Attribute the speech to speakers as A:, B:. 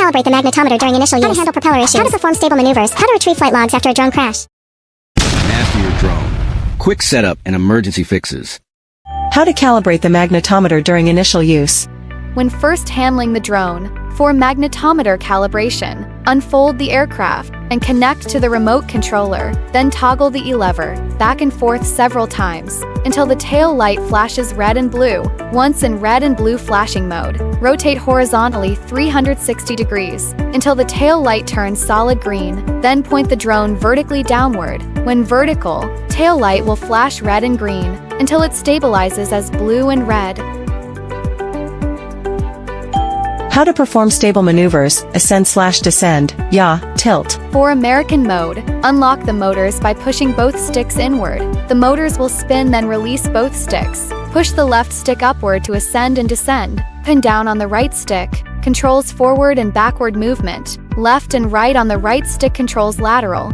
A: calibrate the magnetometer during initial use? How to handle propeller issues? How to perform stable maneuvers? How to retrieve flight logs after a drone crash?
B: Master your drone. Quick setup and emergency fixes.
C: How to calibrate the magnetometer during initial use.
D: When first handling the drone, for magnetometer calibration, unfold the aircraft and connect to the remote controller, then toggle the E-lever back and forth several times until the tail light flashes red and blue. Once in red and blue flashing mode, rotate horizontally 360 degrees until the tail light turns solid green, then point the drone vertically downward. When vertical, tail light will flash red and green until it stabilizes as blue and red.
C: How to perform stable maneuvers, ascend/descend, yaw, tilt.
D: For American mode, unlock the motors by pushing both sticks inward. The motors will spin, then release both sticks. Push the left stick upward to ascend and descend. Pin down on the right stick controls forward and backward movement. Left and right on the right stick controls lateral.